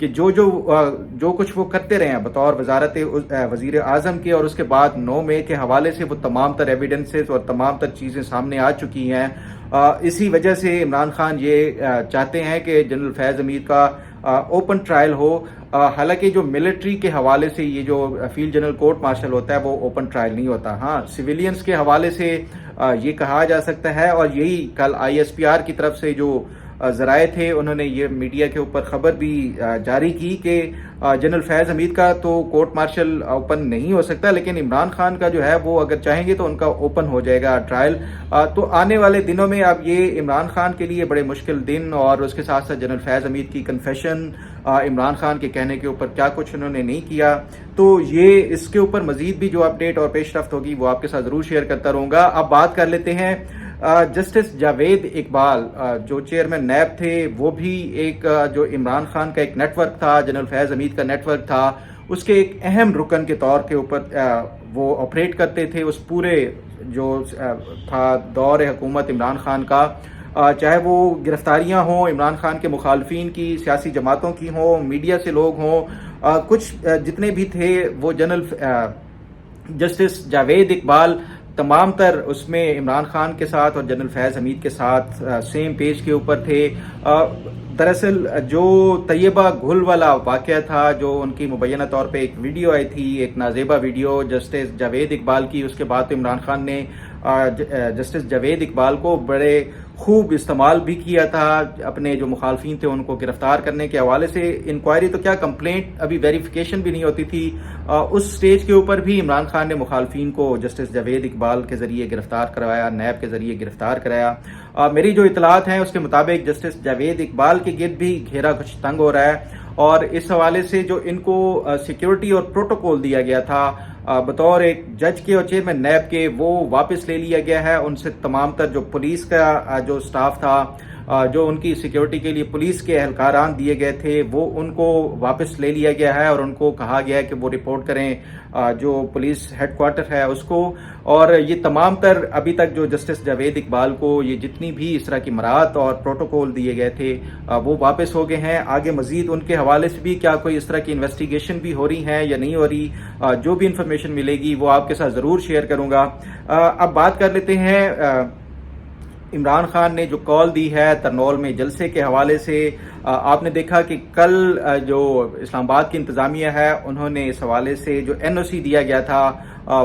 کہ جو کچھ وہ کرتے رہے ہیں بطور وزیر اعظم کے، اور اس کے بعد 9 مئی کے حوالے سے وہ تمام تر ایویڈنسز اور تمام تر چیزیں سامنے آ چکی ہیں. اسی وجہ سے عمران خان یہ چاہتے ہیں کہ جنرل فیض حمید کا اوپن ٹرائل ہو. حالانکہ جو ملٹری کے حوالے سے یہ جو فیلڈ جنرل کورٹ مارشل ہوتا ہے وہ اوپن ٹرائل نہیں ہوتا. ہاں، سویلینز کے حوالے سے یہ کہا جا سکتا ہے، اور یہی کل ISPR کی طرف سے جو ذرائع تھے انہوں نے یہ میڈیا کے اوپر خبر بھی جاری کی کہ جنرل فیض حمید کا تو کورٹ مارشل اوپن نہیں ہو سکتا، لیکن عمران خان کا جو ہے وہ اگر چاہیں گے تو ان کا اوپن ہو جائے گا ٹرائل. تو آنے والے دنوں میں اب یہ عمران خان کے لیے بڑے مشکل دن، اور اس کے ساتھ ساتھ جنرل فیض حمید کی کنفیشن، عمران خان کے کہنے کے اوپر کیا کچھ انہوں نے نہیں کیا. تو یہ اس کے اوپر مزید بھی جو اپڈیٹ اور پیش رفت ہوگی وہ آپ کے ساتھ ضرور شیئر کرتا رہوں گا. اب بات کر لیتے ہیں جسٹس جاوید اقبال جو چیئرمین نیب تھے، وہ بھی ایک جو عمران خان کا ایک نیٹ ورک تھا، جنرل فیض حمید کا نیٹ ورک تھا، اس کے ایک اہم رکن کے طور کے اوپر وہ آپریٹ کرتے تھے اس پورے جو تھا دور حکومت عمران خان کا. چاہے وہ گرفتاریاں ہوں عمران خان کے مخالفین کی، سیاسی جماعتوں کی ہوں، میڈیا سے لوگ ہوں، کچھ جتنے بھی تھے وہ جنرل جسٹس جاوید اقبال تمام تر اس میں عمران خان کے ساتھ اور جنرل فیض حمید کے ساتھ سیم پیج کے اوپر تھے. دراصل جو طیبہ گل والا واقعہ تھا، جو ان کی مبینہ طور پہ ایک ویڈیو آئی تھی، ایک نازیبہ ویڈیو جسٹس جاوید اقبال کی، اس کے بعد تو عمران خان نے جسٹس جاوید اقبال کو بڑے خوب استعمال بھی کیا تھا اپنے جو مخالفین تھے ان کو گرفتار کرنے کے حوالے سے. انکوائری تو کیا، کمپلینٹ ابھی ویریفیکیشن بھی نہیں ہوتی تھی، اس سٹیج کے اوپر بھی عمران خان نے مخالفین کو جسٹس جاوید اقبال کے ذریعے گرفتار کروایا، نیب کے ذریعے گرفتار کرایا. میری جو اطلاعات ہیں اس کے مطابق جسٹس جاوید اقبال کے گرد بھی گھیرا کچھ تنگ ہو رہا ہے، اور اس حوالے سے جو ان کو سیکیورٹی اور پروٹوکول دیا گیا تھا بطور ایک جج کے اور چیئرمین نیب کے، وہ واپس لے لیا گیا ہے. ان سے تمام تر جو پولیس کا جو سٹاف تھا، جو ان کی سیکیورٹی کے لیے پولیس کے اہلکاران دیے گئے تھے، وہ ان کو واپس لے لیا گیا ہے، اور ان کو کہا گیا ہے کہ وہ رپورٹ کریں جو پولیس ہیڈ کوارٹر ہے اس کو. اور یہ تمام تر ابھی تک جو جسٹس جاوید اقبال کو یہ جتنی بھی اس طرح کی مراعات اور پروٹوکول دیے گئے تھے وہ واپس ہو گئے ہیں. آگے مزید ان کے حوالے سے بھی کیا کوئی اس طرح کی انویسٹیگیشن بھی ہو رہی ہے یا نہیں ہو رہی، جو بھی انفارمیشن ملے گی وہ آپ کے ساتھ ضرور شیئر کروں گا. اب بات کر لیتے ہیں عمران خان نے جو کال دی ہے ترنول میں جلسے کے حوالے سے. آپ نے دیکھا کہ کل جو اسلام آباد کی انتظامیہ ہے انہوں نے اس حوالے سے جو NOC دیا گیا تھا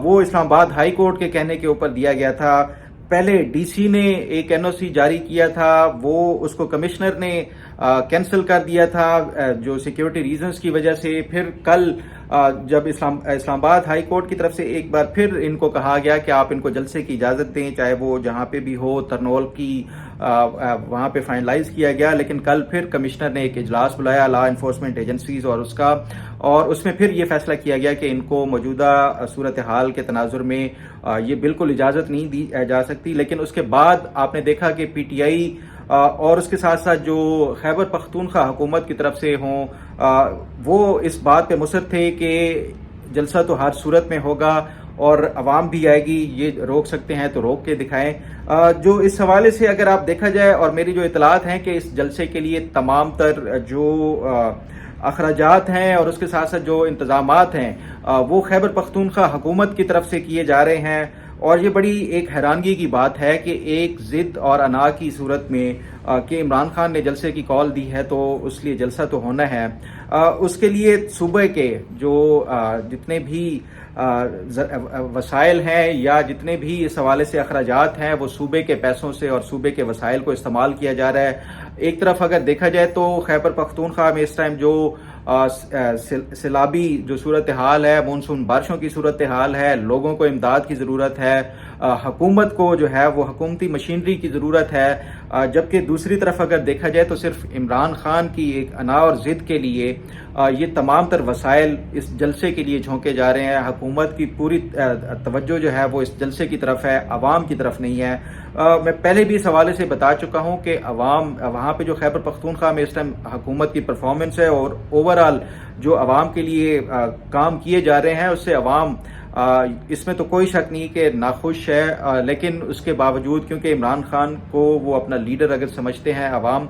وہ اسلام آباد ہائی کورٹ کے کہنے کے اوپر دیا گیا تھا. پہلے DC نے ایک NOC جاری کیا تھا، وہ اس کو کمشنر نے کینسل کر دیا تھا جو سیکیورٹی ریزنز کی وجہ سے. پھر کل جب اسلام آباد ہائی کورٹ کی طرف سے ایک بار پھر ان کو کہا گیا کہ آپ ان کو جلسے کی اجازت دیں، چاہے وہ جہاں پہ بھی ہو، ترنول کی وہاں پہ فائنلائز کیا گیا. لیکن کل پھر کمشنر نے ایک اجلاس بلایا لا انفورسمنٹ ایجنسیز اور اس میں پھر یہ فیصلہ کیا گیا کہ ان کو موجودہ صورتحال کے تناظر میں یہ بالکل اجازت نہیں دی جا سکتی. لیکن اس کے بعد آپ نے دیکھا کہ PTI اور اس کے ساتھ ساتھ جو خیبر پختونخوا حکومت کی طرف سے ہوں، وہ اس بات پہ مصر تھے کہ جلسہ تو ہر صورت میں ہوگا اور عوام بھی آئے گی، یہ روک سکتے ہیں تو روک کے دکھائیں. جو اس حوالے سے اگر آپ دیکھا جائے، اور میری جو اطلاعات ہیں کہ اس جلسے کے لیے تمام تر جو اخراجات ہیں اور اس کے ساتھ ساتھ جو انتظامات ہیں وہ خیبر پختونخوا حکومت کی طرف سے کیے جا رہے ہیں. اور یہ بڑی ایک حیرانگی کی بات ہے کہ ایک ضد اور انا کی صورت میں کہ عمران خان نے جلسے کی کال دی ہے تو اس لیے جلسہ تو ہونا ہے. اس کے لیے صوبے کے جو جتنے بھی وسائل ہیں یا جتنے بھی اس حوالے سے اخراجات ہیں وہ صوبے کے پیسوں سے اور صوبے کے وسائل کو استعمال کیا جا رہا ہے. ایک طرف اگر دیکھا جائے تو خیبر پختونخوا میں اس ٹائم جو سیلابی جو صورتحال ہے، مونسون بارشوں کی صورتحال ہے، لوگوں کو امداد کی ضرورت ہے، حکومت کو جو ہے وہ حکومتی مشینری کی ضرورت ہے. جبکہ دوسری طرف اگر دیکھا جائے تو صرف عمران خان کی ایک انا اور ضد کے لیے یہ تمام تر وسائل اس جلسے کے لیے جھونکے جا رہے ہیں. حکومت کی پوری توجہ جو ہے وہ اس جلسے کی طرف ہے، عوام کی طرف نہیں ہے. میں پہلے بھی اس حوالے سے بتا چکا ہوں کہ عوام وہاں پہ جو خیبر پختونخوا میں اس ٹائم حکومت کی پرفارمنس ہے اور اوورال جو عوام کے لیے کام کیے جا رہے ہیں اس سے عوام اس میں تو کوئی شک نہیں کہ ناخوش ہے، لیکن اس کے باوجود کیونکہ عمران خان کو وہ اپنا لیڈر اگر سمجھتے ہیں عوام،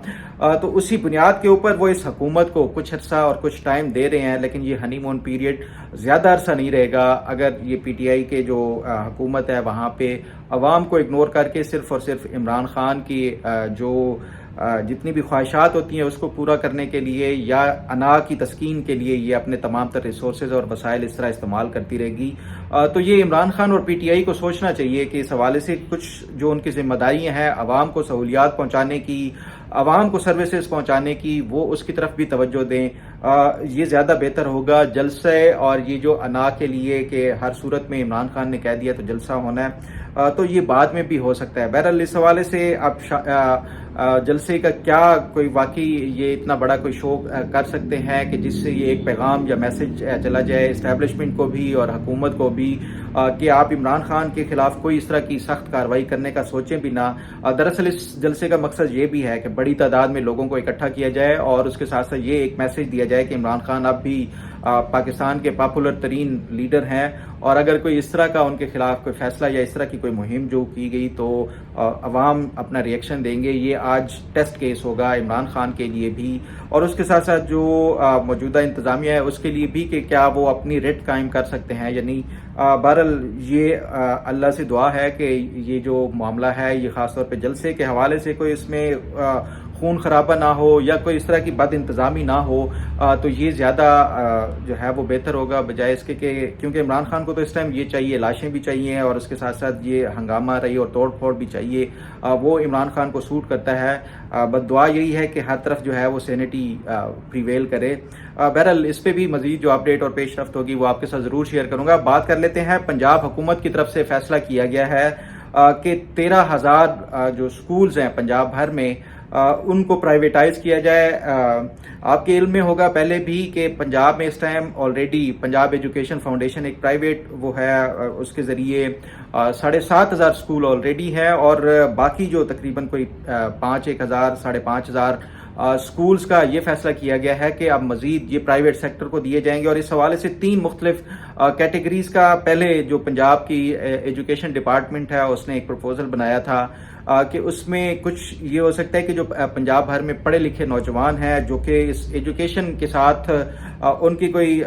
تو اسی بنیاد کے اوپر وہ اس حکومت کو کچھ عرصہ اور کچھ ٹائم دے رہے ہیں، لیکن یہ ہنی مون پیریڈ زیادہ عرصہ نہیں رہے گا اگر یہ پی ٹی آئی کے جو حکومت ہے وہاں پہ عوام کو اگنور کر کے صرف اور صرف عمران خان کی جو جتنی بھی خواہشات ہوتی ہیں اس کو پورا کرنے کے لیے یا انا کی تسکین کے لیے یہ اپنے تمام تر ریسورسز اور وسائل اس طرح استعمال کرتی رہے گی، تو یہ عمران خان اور پی ٹی آئی کو سوچنا چاہیے کہ اس حوالے سے کچھ جو ان کی ذمہ داریاں ہیں عوام کو سہولیات پہنچانے کی، عوام کو سروسز پہنچانے کی، وہ اس کی طرف بھی توجہ دیں۔ یہ زیادہ بہتر ہوگا جلسے اور یہ جو انا کے لیے کہ ہر صورت میں عمران خان نے کہہ دیا تو جلسہ ہونا ہے، تو یہ بعد میں بھی ہو سکتا ہے۔ بہرحال اس حوالے سے اب جلسے کا کیا کوئی واقعی یہ اتنا بڑا کوئی شو کر سکتے ہیں کہ جس سے یہ ایک پیغام یا میسج چلا جائے اسٹیبلشمنٹ کو بھی اور حکومت کو بھی کہ آپ عمران خان کے خلاف کوئی اس طرح کی سخت کارروائی کرنے کا سوچیں بھی نہ۔ دراصل اس جلسے کا مقصد یہ بھی ہے کہ بڑی تعداد میں لوگوں کو اکٹھا کیا جائے اور اس کے ساتھ ساتھ یہ ایک میسج دیا جائے کہ عمران خان اب بھی پاکستان کے پاپولر ترین لیڈر ہیں، اور اگر کوئی اس طرح کا ان کے خلاف کوئی فیصلہ یا اس طرح کی کوئی مہم جو کی گئی تو عوام اپنا ری ایکشن دیں گے۔ یہ آج ٹیسٹ کیس ہوگا عمران خان کے لیے بھی اور اس کے ساتھ ساتھ جو موجودہ انتظامیہ ہے اس کے لیے بھی کہ کیا وہ اپنی ریٹ قائم کر سکتے ہیں یا نہیں۔ بہرحال یہ اللہ سے دعا ہے کہ یہ جو معاملہ ہے یہ خاص طور پہ جلسے کے حوالے سے کوئی اس میں خون خرابہ نہ ہو یا کوئی اس طرح کی بد انتظامی نہ ہو، تو یہ زیادہ جو ہے وہ بہتر ہوگا بجائے اس کے کہ کیونکہ عمران خان کو تو اس ٹائم یہ چاہیے، لاشیں بھی چاہیے اور اس کے ساتھ ساتھ یہ ہنگامہ رہی اور توڑ پھوڑ بھی چاہیے، وہ عمران خان کو سوٹ کرتا ہے۔ بس دعا یہی ہے کہ ہر طرف جو ہے وہ سینٹی پریویل کرے۔ بہرحال اس پہ بھی مزید جو اپڈیٹ اور پیش رفت ہوگی وہ آپ کے ساتھ ضرور شیئر کروں گا۔ بات کر لیتے ہیں پنجاب حکومت کی طرف سے فیصلہ کیا گیا ہے کہ 13,000 جو سکولز ہیں پنجاب بھر میں ان کو پرائیویٹائز کیا جائے۔ آپ کے علم میں ہوگا پہلے بھی کہ پنجاب میں اس time already Punjab education foundation ایک پرائیویٹ وہ ہے، اس کے ذریعے 7,500 سکول آلریڈی ہے اور باقی جو تقریباً کوئی 1,000 5,500 سکولز کا یہ فیصلہ کیا گیا ہے کہ اب مزید یہ پرائیویٹ سیکٹر کو دیے جائیں گے، اور اس حوالے سے 3 مختلف کیٹیگریز کا پہلے جو پنجاب کی ایجوکیشن ڈپارٹمنٹ ہے اس نے ایک پروپوزل بنایا تھا کہ اس میں کچھ یہ ہو سکتا ہے کہ جو پنجاب بھر میں پڑھے لکھے نوجوان ہیں جو کہ اس ایجوکیشن کے ساتھ ان کی کوئی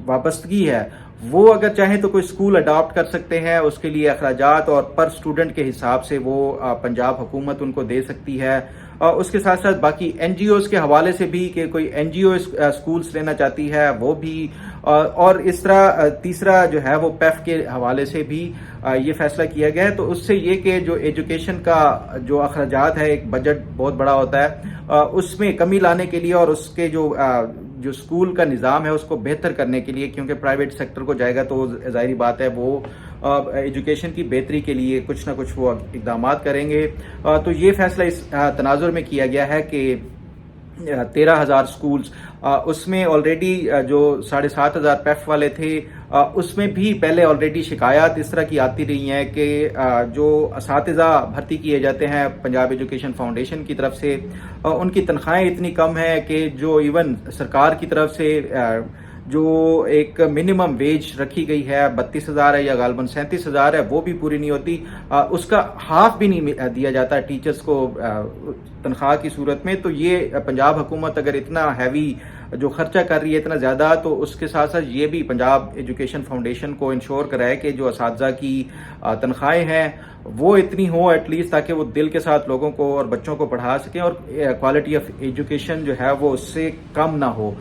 وابستگی ہے، وہ اگر چاہیں تو کوئی اسکول اڈاپٹ کر سکتے ہیں، اس کے لیے اخراجات اور پر اسٹوڈنٹ کے حساب سے وہ پنجاب حکومت ان کو دے سکتی ہے۔ اس کے ساتھ ساتھ باقی این جی اوز کے حوالے سے بھی کہ کوئی این جی او اسکولس لینا چاہتی ہے وہ بھی، اور اس طرح تیسرا جو ہے وہ پیف کے حوالے سے بھی یہ فیصلہ کیا گیا ہے۔ تو اس سے یہ کہ جو ایجوکیشن کا جو اخراجات ہے، ایک بجٹ بہت بڑا ہوتا ہے، اس میں کمی لانے کے لیے اور اس کے جو اسکول کا نظام ہے اس کو بہتر کرنے کے لیے، کیونکہ پرائیویٹ سیکٹر کو جائے گا تو ظاہری بات ہے وہ ایجوکیشن کی بہتری کے لیے کچھ نہ کچھ وہ اقدامات کریں گے۔ تو یہ فیصلہ اس تناظر میں کیا گیا ہے کہ 13,000 سکولز، اس میں آلریڈی جو 7,500 پیف والے تھے اس میں بھی پہلے آلریڈی شکایات اس طرح کی آتی رہی ہیں کہ جو اساتذہ بھرتی کیے جاتے ہیں پنجاب ایجوکیشن فاؤنڈیشن کی طرف سے ان کی تنخواہیں اتنی کم ہیں کہ جو ایون سرکار کی طرف سے جو ایک منیمم ویج رکھی گئی ہے 32,000 ہے یا غالباً 37,000 ہے وہ بھی پوری نہیں ہوتی، اس کا ہاف بھی نہیں دیا جاتا ٹیچرز کو تنخواہ کی صورت میں۔ تو یہ پنجاب حکومت اگر اتنا ہیوی جو خرچہ کر رہی ہے اتنا زیادہ، تو اس کے ساتھ ساتھ یہ بھی پنجاب ایجوکیشن فاؤنڈیشن کو انشور کرائے کہ جو اساتذہ کی تنخواہیں ہیں وہ اتنی ہو ایٹ لیسٹ تاکہ وہ دل کے ساتھ لوگوں کو اور بچوں کو پڑھا سکیں اور کوالٹی آف ایجوکیشن جو ہے وہ اس سے کم نہ ہو۔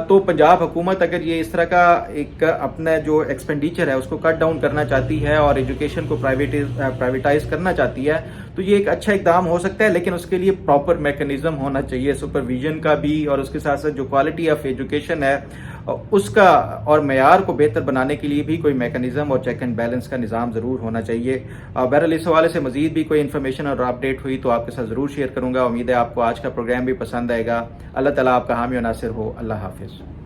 تو پنجاب حکومت اگر یہ اس طرح کا ایک اپنا جو ایکسپینڈیچر ہے اس کو کٹ ڈاؤن کرنا چاہتی ہے اور ایجوکیشن کو پرائیویٹائز کرنا چاتی ہے تو یہ ایک اچھا اقدام ہو سکتا ہے، لیکن اس کے لیے پراپر میکنزم ہونا چاہیے سپرویژن کا بھی، اور اس کے ساتھ ساتھ جو کوالٹی آف ایجوکیشن ہے اس کا اور معیار کو بہتر بنانے کے لیے بھی کوئی میکنزم اور چیک اینڈ بیلنس کا نظام ضرور ہونا چاہیے۔ بہرحال اس حوالے سے مزید بھی کوئی انفارمیشن اور اپڈیٹ ہوئی تو آپ کے ساتھ ضرور شیئر کروں گا۔ امید ہے آپ کو آج کا پروگرام بھی پسند آئے گا۔ اللہ تعالیٰ آپ کا حامی و ناصر ہو۔ اللہ حافظ۔